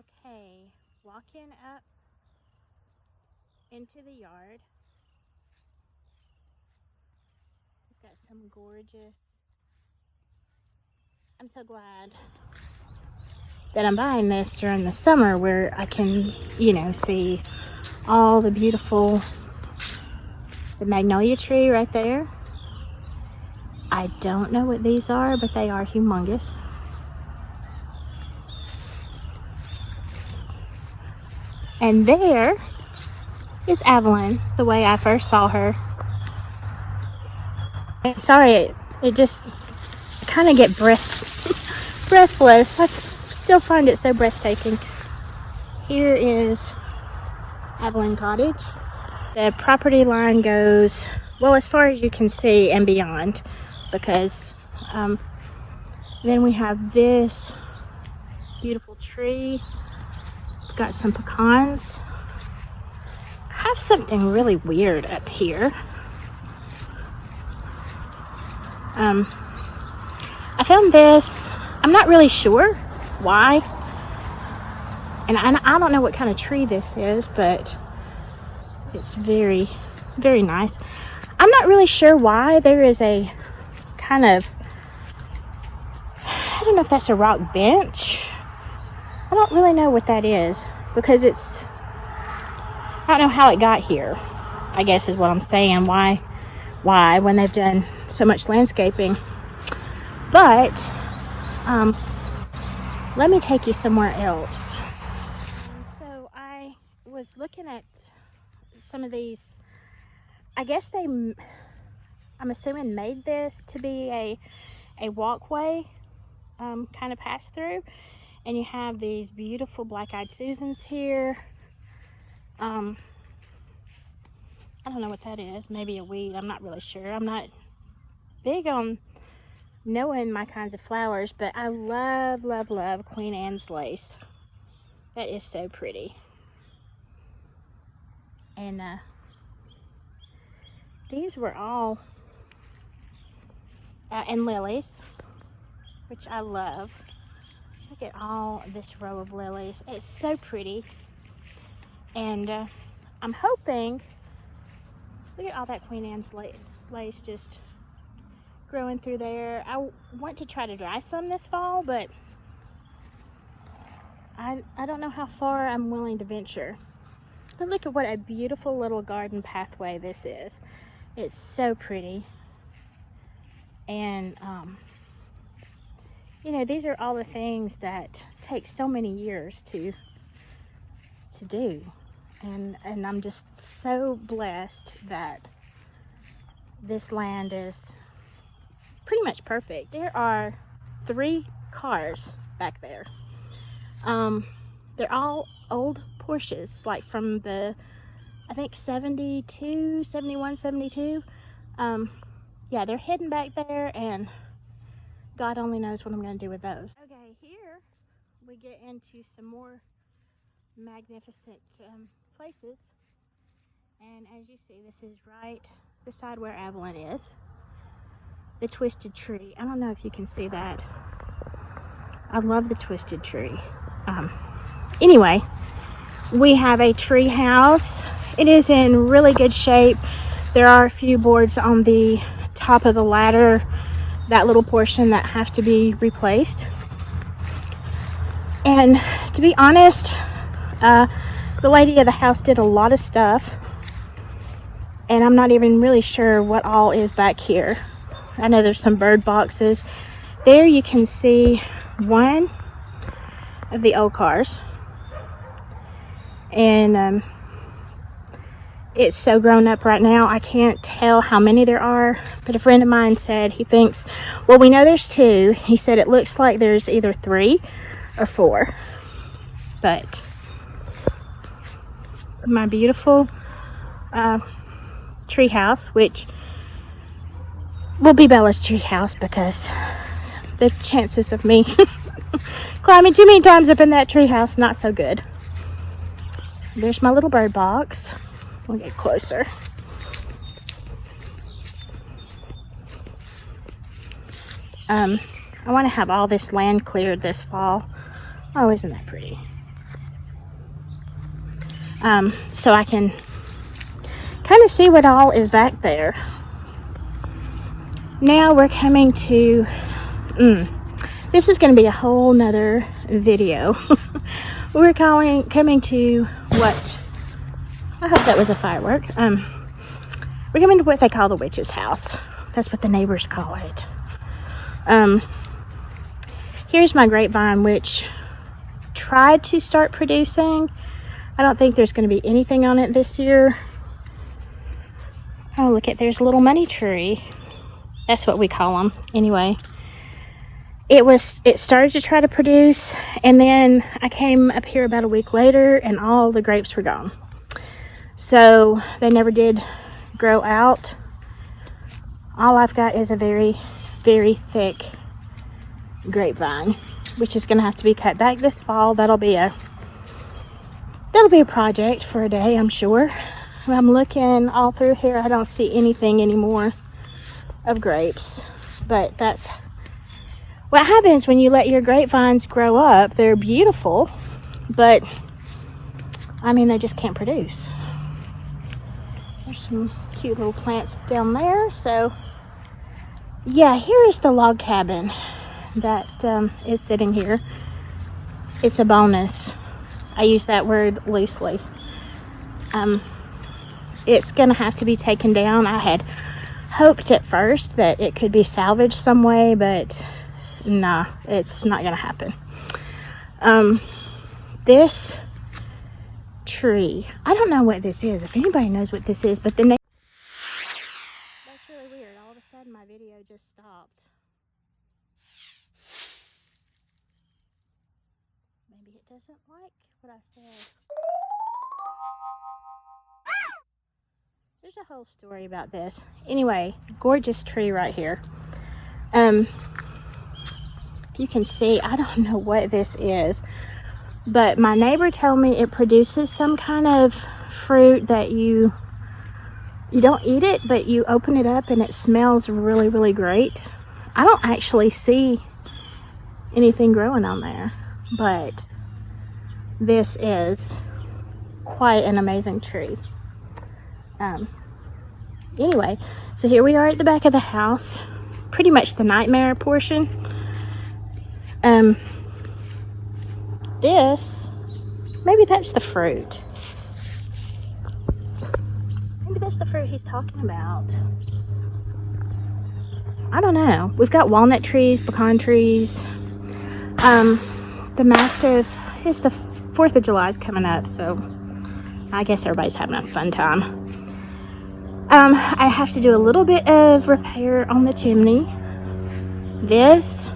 Okay, walking up into the yard. We've got some gorgeous. I'm so glad that I'm buying this during the summer where I can, see all the beautiful, the magnolia tree right there. I don't know what these are, but they are humongous. And there is Avalin, the way I first saw her. Sorry, it just kind of get breathless. I still find it so breathtaking. Here is Avalin Cottage. The property line goes, well, as far as you can see and beyond, because then we have this beautiful tree. We've got some pecans. I have something really weird up here. I found this. I'm not really sure why. And I don't know what kind of tree this is, but it's very, very nice. I'm not really sure why there is a kind of, I don't know if that's a rock bench. I don't really know what that is because I don't know how it got here, I guess is what I'm saying. Why when they've done so much landscaping. But let me take you somewhere else. So I was looking at some of these. I guess I'm assuming made this to be a walkway kind of pass through, and you have these beautiful black-eyed Susans here. I don't know what that is. Maybe a weed. I'm not really sure. I'm not big on knowing my kinds of flowers, but I love, love, love Queen Anne's lace. That is so pretty. And these were all, and lilies, which I love. Look at all this row of lilies. It's so pretty. And I'm hoping, look at all that Queen Anne's lace just growing through there. I want to try to dry some this fall, but I don't know how far I'm willing to venture. But look at what a beautiful little garden pathway this is. It's so pretty. And these are all the things that take so many years to do. And I'm just so blessed that this land is pretty much perfect. There are 3 cars back there. They're all old Porsches, like from the, I think 72, 71, 72. Yeah, they're hidden back there, and God only knows what I'm going to do with those. Okay, here we get into some more magnificent places. And as you see, this is right beside where Avalin is. The twisted tree. I don't know if you can see that. I love the twisted tree. Anyway, we have a tree house. It is in really good shape. There are a few boards on the top of the ladder, that little portion, that have to be replaced. And to be honest, the lady of the house did a lot of stuff, and I'm not even really sure what all is back here. I know there's some bird boxes. There you can see one of the old cars. And it's so grown up right now, I can't tell how many there are. But a friend of mine said he thinks, well, we know there's 2. He said it looks like there's either 3 or 4. But my beautiful tree house, which will be Bella's tree house, because the chances of me climbing too many times up in that tree house, not so good. There's my little bird box. We'll get closer. I want to have all this land cleared this fall. Oh, isn't that pretty? so I can kind of see what all is back there. Now we're coming to, this is going to be a whole nother video. We're coming to what, I hope that was a firework. We're coming to what they call the witch's house. That's what the neighbors call it. Here's my grapevine, which tried to start producing. I don't think there's going to be anything on it this year. Oh, look at, there's a little money tree. That's what we call them. Anyway, it started to try to produce, and then I came up here about a week later and all the grapes were gone. So they never did grow out. All I've got is a very, very thick grapevine, which is going to have to be cut back this fall. That'll be a project for a day, I'm sure. I'm looking all through here. I don't see anything anymore of grapes, but that's what happens when you let your grapevines grow up. They're beautiful, but I mean, they just can't produce. There's some cute little plants down there. So yeah, here is the log cabin that is sitting here. It's a bonus. I use that word loosely. It's gonna have to be taken down. I had hoped at first that it could be salvaged some way, but nah, it's not gonna happen. This tree, I don't know what this is. If anybody knows what this is, but the name, that's really weird. All of a sudden my video just stopped. Maybe it doesn't like what I said. There's a whole story about this. Anyway, gorgeous tree right here. If you can see, I don't know what this is, but my neighbor told me it produces some kind of fruit that you don't eat it, but you open it up and it smells really, really great. I don't actually see anything growing on there, but this is quite an amazing tree. Anyway, so here we are at the back of the house, pretty much the nightmare portion. This, maybe that's the fruit. Maybe that's the fruit he's talking about. I don't know. We've got walnut trees, pecan trees. The massive, it's the 4th of July is coming up, so I guess everybody's having a fun time. I have to do a little bit of repair on the chimney. This,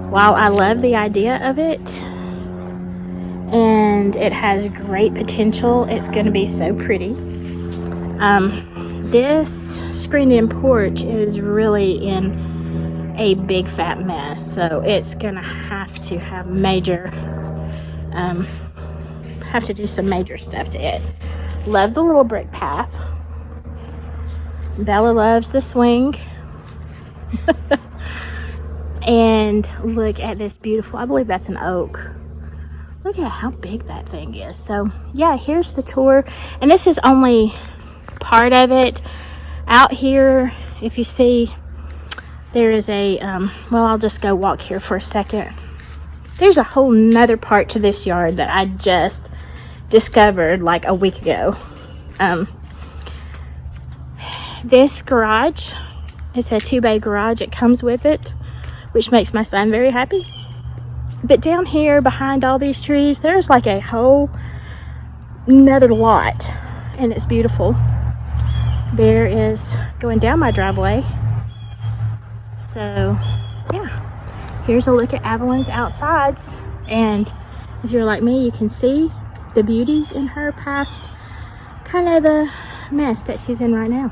while I love the idea of it, and it has great potential, it's going to be so pretty. This screened-in porch is really in a big fat mess, so it's going to have to have major, have to do some major stuff to it. Love the little brick path. Bella loves the swing. And look at this beautiful, I believe that's an oak. Look at how big that thing is. So yeah, here's the tour. And this is only part of it. Out here, if you see, there is a, well, I'll just go walk here for a second. There's a whole nother part to this yard that I just discovered like a week ago. This garage, it's a 2-bay garage. It comes with it, which makes my son very happy. But down here behind all these trees, there's like a whole another lot, and it's beautiful. There is going down my driveway. So yeah, here's a look at Avalin's outsides, and if you're like me, you can see the beauty in her past kind of the mess that she's in right now.